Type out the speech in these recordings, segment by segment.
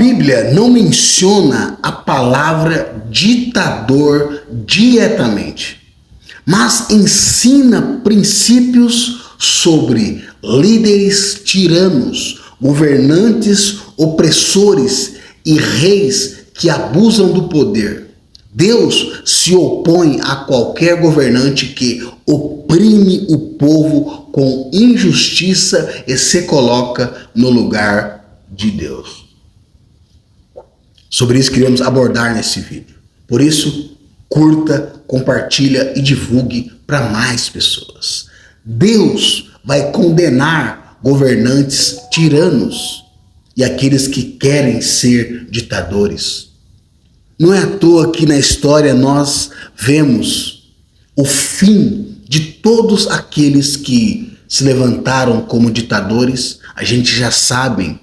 Bíblia não menciona a palavra ditador diretamente, mas ensina princípios sobre líderes tiranos, governantes opressores e reis que abusam do poder. Deus se opõe a qualquer governante que oprime o povo com injustiça e se coloca no lugar de Deus. Sobre isso queremos abordar nesse vídeo. Por isso, curta, compartilha e divulgue para mais pessoas. Deus vai condenar governantes tiranos e aqueles que querem ser ditadores. Não é à toa que na história nós vemos o fim de todos aqueles que se levantaram como ditadores. A gente já sabe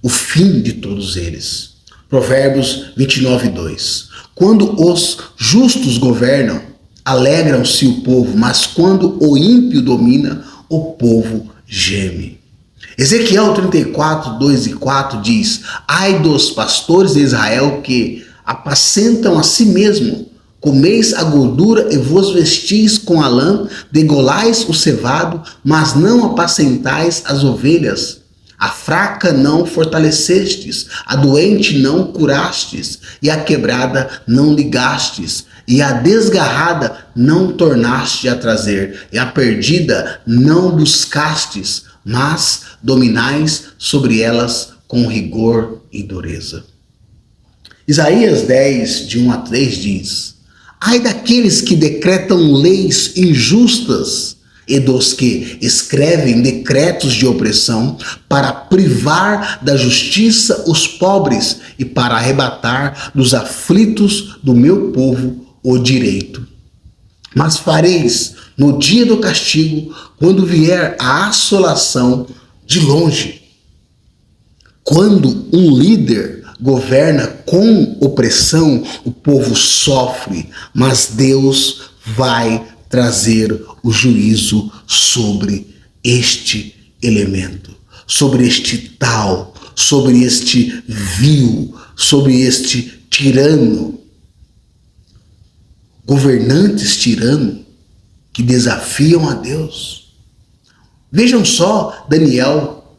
o fim de todos eles. Provérbios 29:2. Quando os justos governam, alegram-se o povo, mas quando o ímpio domina, o povo geme. Ezequiel 34:2-4 diz: ai dos pastores de Israel que apacentam a si mesmo, comeis a gordura e vos vestis com a lã, degolais o cevado, mas não apacentais as ovelhas. A fraca não fortalecestes, a doente não curastes, e a quebrada não ligastes, e a desgarrada não tornaste a trazer, e a perdida não buscastes, mas dominais sobre elas com rigor e dureza. Isaías 10, de 1-3 diz: ai daqueles que decretam leis injustas e dos que escrevem decretos de opressão para privar da justiça os pobres e para arrebatar dos aflitos do meu povo o direito. Mas fareis no dia do castigo, quando vier a assolação de longe. Quando um líder governa com opressão, o povo sofre, mas Deus vai trazer o juízo sobre este elemento, sobre este tal, sobre este vil, sobre este tirano. Governantes tiranos que desafiam a Deus. Vejam só Daniel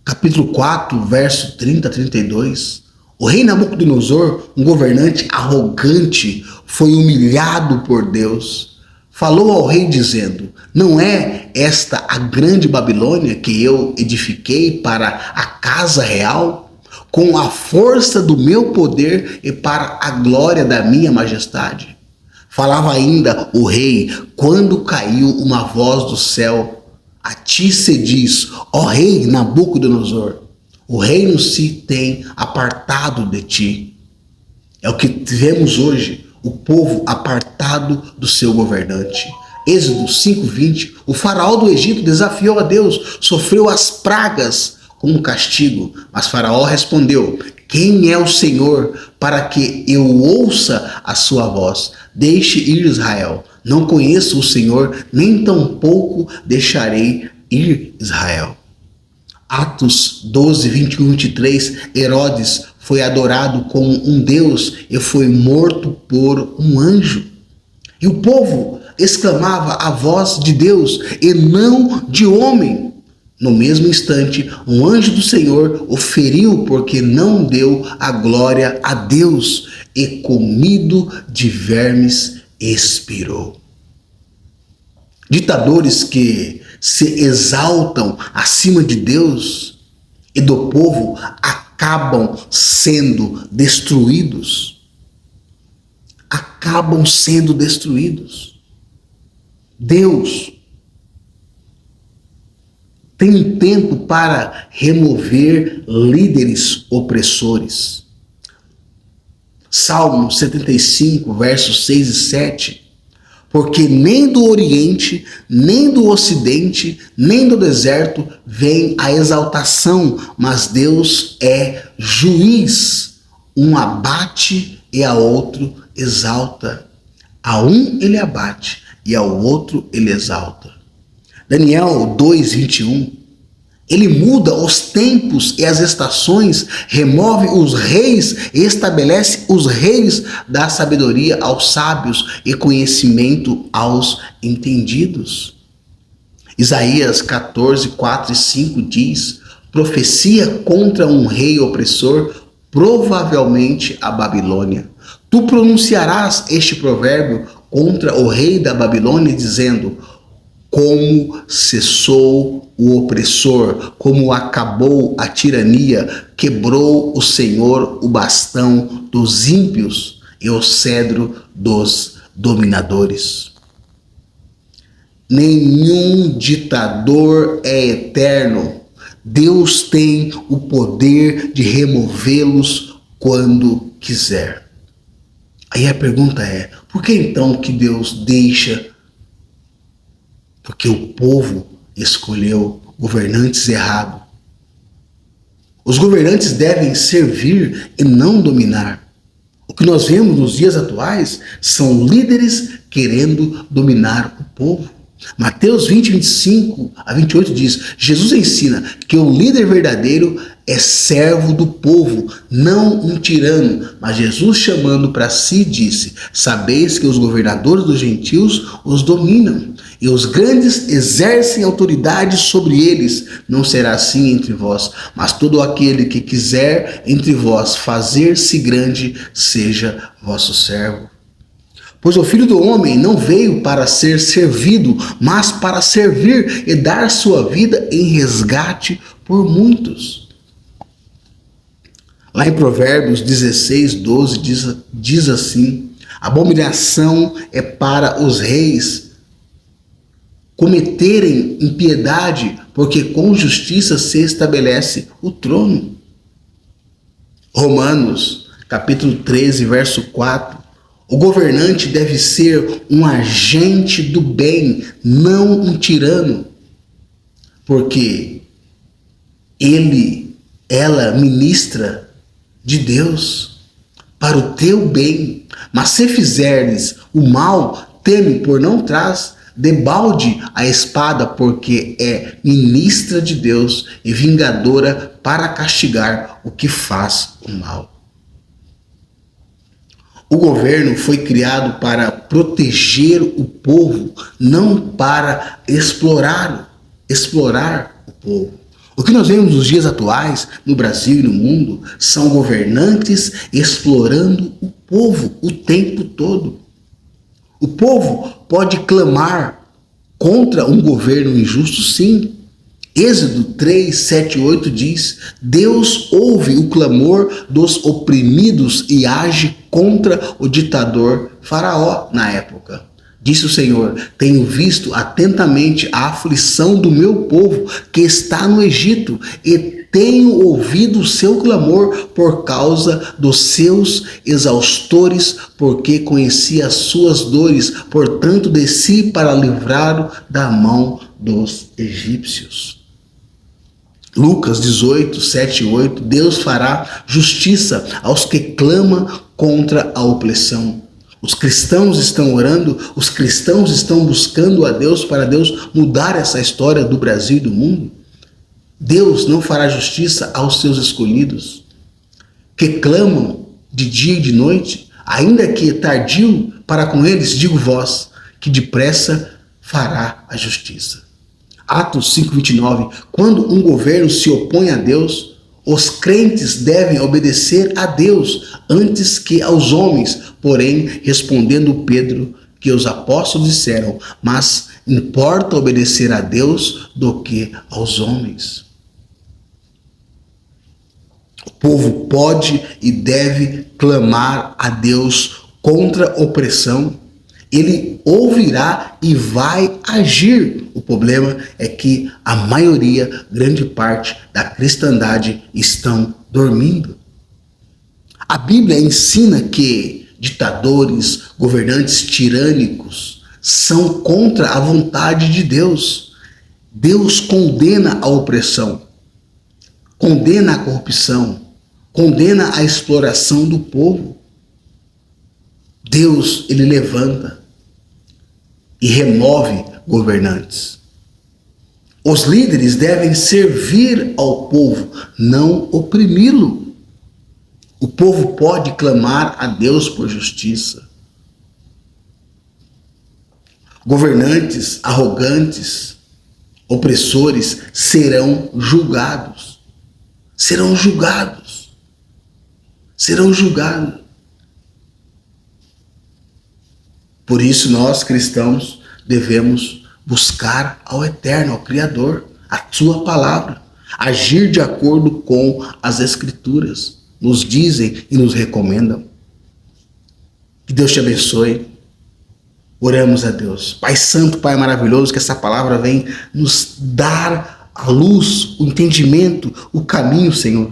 capítulo 4, verso 30-32. O rei Nabucodonosor, um governante arrogante, foi humilhado por Deus. Falou ao rei dizendo: não é esta a grande Babilônia que eu edifiquei para a casa real, com a força do meu poder e para a glória da minha majestade? Falava ainda o rei, quando caiu uma voz do céu: a ti se diz, ó rei Nabucodonosor, o reino se tem apartado de ti. É o que vemos hoje, o povo apartado do seu governante. Êxodo 5:20, o faraó do Egito desafiou a Deus, sofreu as pragas como castigo, mas faraó respondeu: quem é o Senhor para que eu ouça a sua voz? Deixe ir Israel. Não conheço o Senhor, nem tampouco deixarei ir Israel. Atos 12, 21-23, Herodes foi adorado como um deus e foi morto por um anjo. E o povo exclamava a voz de Deus e não de homem. No mesmo instante, um anjo do Senhor o feriu porque não deu a glória a Deus e comido de vermes expirou. Ditadores que se exaltam acima de Deus e do povo acabam sendo destruídos. Acabam sendo destruídos. Deus tem tempo para remover líderes opressores. Salmo 75, versos 6 e 7. Porque nem do Oriente, nem do Ocidente, nem do deserto vem a exaltação, mas Deus é juiz. Um abate e a outro exalta. A um ele abate e ao outro ele exalta. Daniel 2:21. Ele muda os tempos e as estações, remove os reis e estabelece os reis, dá sabedoria aos sábios e conhecimento aos entendidos. Isaías 14, 4 e 5 diz: profecia contra um rei opressor, provavelmente a Babilônia. Tu pronunciarás este provérbio contra o rei da Babilônia, dizendo: como cessou o opressor, como acabou a tirania, quebrou o Senhor o bastão dos ímpios e o cedro dos dominadores. Nenhum ditador é eterno. Deus tem o poder de removê-los quando quiser. Aí a pergunta é: por que então que Deus deixa? Porque o povo escolheu governantes errados. Os governantes devem servir e não dominar. O que nós vemos nos dias atuais são líderes querendo dominar o povo. Mateus 20, 25 a 28 diz: Jesus ensina que o líder verdadeiro é servo do povo, não um tirano. Mas Jesus, chamando para si, disse: sabeis que os governadores dos gentios os dominam, e os grandes exercem autoridade sobre eles. Não será assim entre vós, mas todo aquele que quiser entre vós fazer-se grande, seja vosso servo. Pois o Filho do Homem não veio para ser servido, mas para servir e dar sua vida em resgate por muitos. Lá em Provérbios 16, 12 diz assim: abominação é para os reis cometerem impiedade, porque com justiça se estabelece o trono. Romanos capítulo 13, verso 4. O governante deve ser um agente do bem, não um tirano, porque ela ministra de Deus para o teu bem. Mas se fizeres o mal, teme, por não traz debalde a espada, porque é ministra de Deus e vingadora para castigar o que faz o mal. O governo foi criado para proteger o povo, não para explorar o povo. O que nós vemos nos dias atuais, no Brasil e no mundo, são governantes explorando o povo o tempo todo. O povo pode clamar contra um governo injusto, sim. Êxodo 3, 7 e 8 diz: Deus ouve o clamor dos oprimidos e age contra o ditador Faraó na época. Disse o Senhor: tenho visto atentamente a aflição do meu povo que está no Egito e tenho ouvido o seu clamor por causa dos seus exaustores, porque conheci as suas dores, portanto desci para livrá-lo da mão dos egípcios. Lucas 18, 7 e 8, Deus fará justiça aos que clamam contra a opressão. Os cristãos estão orando, os cristãos estão buscando a Deus para Deus mudar essa história do Brasil e do mundo. Deus não fará justiça aos seus escolhidos, que clamam de dia e de noite, ainda que tardio para com eles, digo vós, que depressa fará a justiça. Atos 5:29, quando um governo se opõe a Deus, os crentes devem obedecer a Deus antes que aos homens. Porém, respondendo Pedro, que os apóstolos disseram: mas importa obedecer a Deus do que aos homens. O povo pode e deve clamar a Deus contra a opressão. Ele ouvirá e vai agir. O problema é que a maioria, grande parte da cristandade estão dormindo. A Bíblia ensina que ditadores, governantes tirânicos são contra a vontade de Deus. Deus condena a opressão, condena a corrupção, condena a exploração do povo. Deus, ele levanta e remove governantes. Os líderes devem servir ao povo, não oprimi-lo. O povo pode clamar a Deus por justiça. Governantes arrogantes, opressores serão julgados. Serão julgados. Serão julgados. Por isso nós, cristãos, devemos buscar ao Eterno, ao Criador, a sua palavra, agir de acordo com as Escrituras, nos dizem e nos recomendam. Que Deus te abençoe. Oramos a Deus. Pai Santo, Pai maravilhoso, que essa palavra vem nos dar a luz, o entendimento, o caminho, Senhor,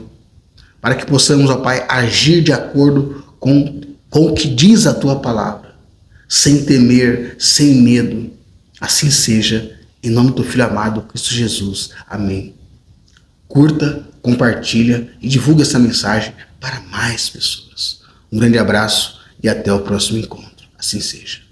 para que possamos, ó Pai, agir de acordo com o que diz a Tua palavra, sem temer, sem medo. Assim seja, em nome do Filho amado, Cristo Jesus. Amém. Curta, compartilha e divulga essa mensagem para mais pessoas. Um grande abraço e até o próximo encontro. Assim seja.